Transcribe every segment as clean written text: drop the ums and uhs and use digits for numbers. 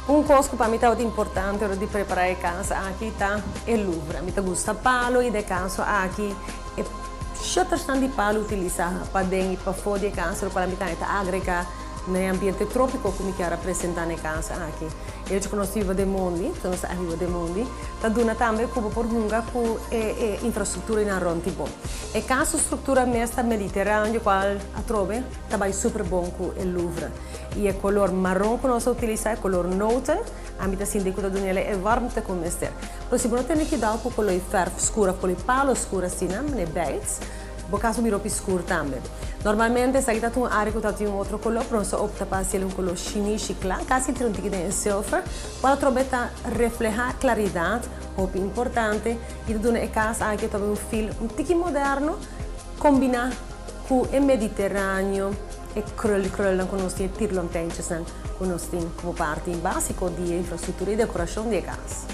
Un coisa para mim é muito importante de preparar a casa aqui tá é Louvre. Me gusta palo e de casa aqui é outras de palo utilizar para dentro e para fora de casa para mim tá agregar no ambiente trópico como que representar na casa aqui. Eu já conheci o de Mondi, então nós arriva de Mondi, tá dando também como por hunga com infraestrutura na Rontibo. E casa estrutura mesta mediterrânea qual a trove também super bom com o Louvre. E o color marrom que nós utilizamos é color noten, a mim assim de cuidado nele é varmo te começar. Mas se você tem que dar com color ferro escuro, com palo escuro assim, né, beige. O caso miro escuro também. Normalmente, se você tem uma área que tem um outro color, você opta para ser um color chinês, claro, quase tem um tique de silver, para trocar reflejar claridade, o importante, e tudo na casa aqui também um fio um tique moderno, combinar com o Mediterrâneo e krul que nós temos tirlantentes, que nós temos como parte básica de infraestrutura e decoração de casa.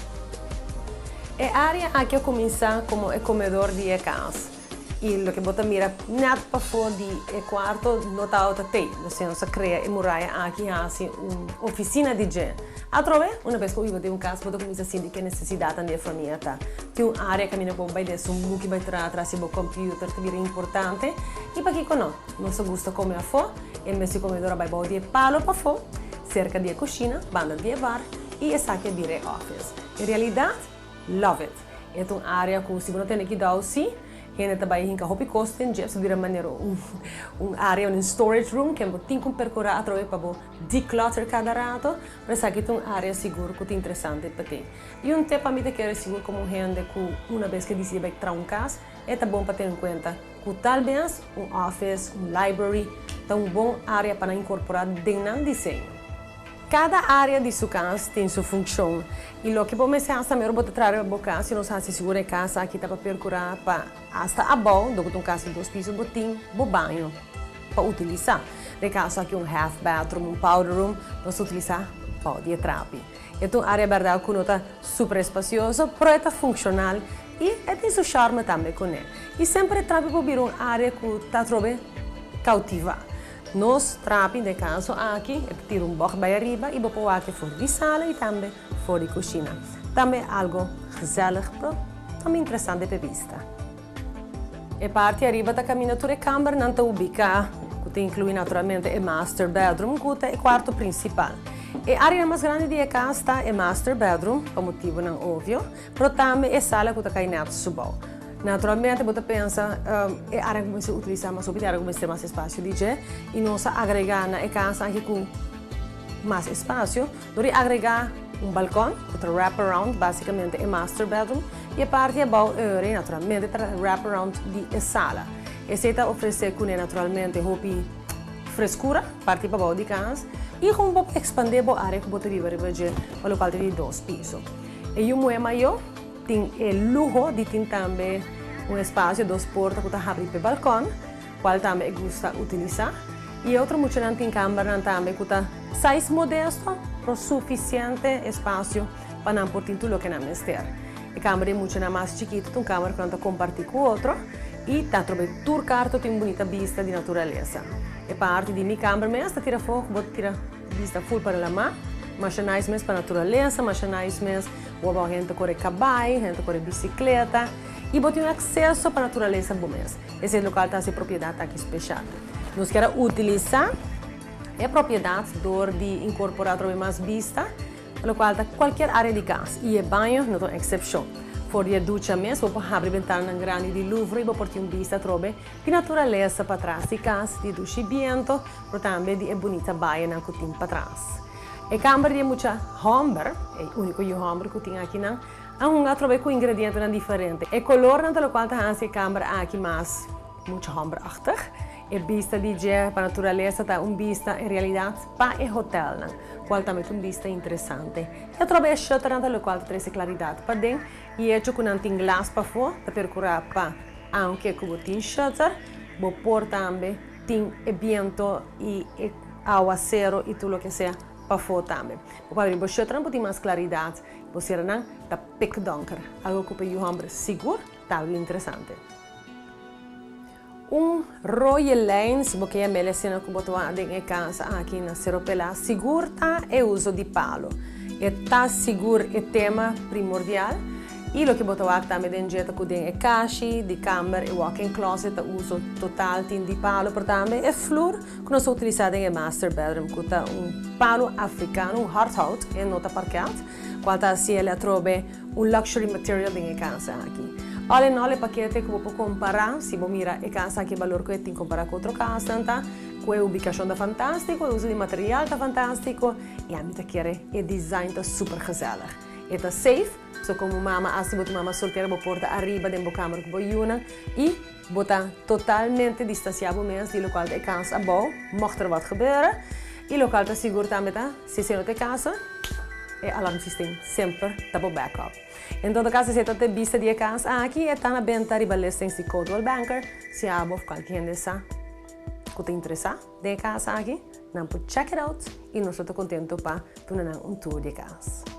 A área aqui começa como o comedor de casa. E o que você mira nada para fora do quarto, não está outra tem. Então, você cria uma muralha aqui, assim, uma oficina de gente. Atrove, uma vez que eu tenho um caso, você começa a sentir que a necessidade da família tá. Tem uma área que a minha bomba vai descer, um que vai trazer o computador, que é importante. E para aqui, não. Nós gosta de comer fora, e nesse comedor vai botar de palo para fora, cerca de cozinha, banda de bar, e essa aqui é de office. Em realidade, love it. É uma área que se você tem que dar assim, gente também hinka hopi kosten, já se vira maneira área, storage room, que você tem que percorrer através para declutter cada rato, mas aqui tem uma área segura que é interessante para ti. E um tempo para mim que é seguro como gente que uma vez que decide vai entrar casa, é bom para ter em conta que talvez office, library, é uma boa área para incorporar dentro do desenho. Cada área de sua casa tem sua função. E o que você faz também, você traz a boca, se não se segura a casa, aqui está para percorrer para hasta a bom, do que um casa de 2 pisos, você tem um banho para utilizar. De casa aqui half bathroom, powder room, você utiliza para de trapi. Então, a área verdade que está super espaciosa, proeta funcional e tem seu charme também com ele. E sempre trapi para vir uma área que está trobe cautiva. Nós trapi de casa aqui, tiro um pouco para arriba e vou pôr aqui fora de sala e também fora de cozinha. Também algo gezellig, também interessante para vista. E parte arriba da caminatura e câmara não está ubicada, que inclui naturalmente o master bedroom, que é o quarto principal. A área mais grande da casa está o master bedroom, por motivo não óbvio, mas também a sala que está caindo subo. Naturalmente, você pensa, a área que você utiliza mais, a área que você tem mais espaço e nós agregar na casa aqui com mais espaço, nós agregar um balcão, que wrap around, basicamente é master bedroom, e a parte é boa, naturalmente, wrap around de sala. Esse está oferecer com naturalmente roupa frescura, parte para de casa, e com você expandir a área que você vive para o qual tem 2 pisos. E o meu maior tem o luxo de ter também um espaço de 2 portas que está aberto para o balcão, qual também gosta de utilizar. E outro muito não tem câmera também que está size modesto, mas suficiente espaço para não pôr tudo o que não é. A câmera é muito mais chiquita, uma câmera que não está compartilhada com o outro e está trovando todo quarto tem uma bonita vista de natureza. E parte de minha câmera mesmo tira fogo, vou tirar vista full para a mão. Mas mais mesmo para a natureza, mas mais mesmo a gente corre cavalo, gente corre bicicleta e botar um acesso para a natureza bom mesmo. Esse local está sem propriedade aqui especial. Nós queremos utilizar a propriedade de incorporar mais vista, no qual está qualquer área de casa e o banho não tem exceção. Fora a ducha mesmo, vou abrir a ventana grande de Louvre e vou pôr uma vista de natureza para trás de casa, de ducha e vento, mas também de bonita baia que tem para trás. A câmara é muito hombre, é o único hombre que tem aqui, não. Há outro com ingredientes diferentes. O color no qual está a câmara aqui mais muito hombre-achtig. A vista de dia para a natureza está uma vista, em realidade, para o hotel, não. Qual também é uma vista interessante. Eu trouxe a shutter no qual traz claridade para dentro e é que não tem glass para fora, para percorrer para aunque como tem shutter, vou pôr também tem vento e aguacero e tudo o que seja. Para fora também. Para abrir o shutter, não tem mais claridade. Você não está pique donker. Algo que para o homem seguro, está interessante. Royal Lane, se você é melhor cena que botou em casa aqui na Seropela, seguro é o uso de palo. Está seguro é tema primordial. E lo que botou aqui também dentro com é caixa, de câmara e walk-in closet, uso total de palo, por também é flor que nós utilizamos em master bedroom, que é palo africano, hardwood, e nota parquet, qual tá se ele trobe luxury material em casa aqui. Olha, não é paquete que vou comparar, se vou mirar a casa aqui valor que tem comparar com outra casa, tá? Com a ubicação da fantástico, o uso de material da fantástico, e a minha quer é design da super gezellig. Está safe, so como mama, assim botar mama solteira, vou porta arriba dentro da câmara que vou una e botar totalmente distanciado mesmo de local de casa bom, mocht er wat gebeuren. E local está seguro também, tá? Se você não tem casa, o alarmsystem sempre está para backup. Em todo caso, se você tem vista de casa aqui, está na venda de listings de Coldwell Banker, se há qualquer dessa que te interessa de casa aqui, não pode check it out e nós estamos contentos para ter um tour de casa.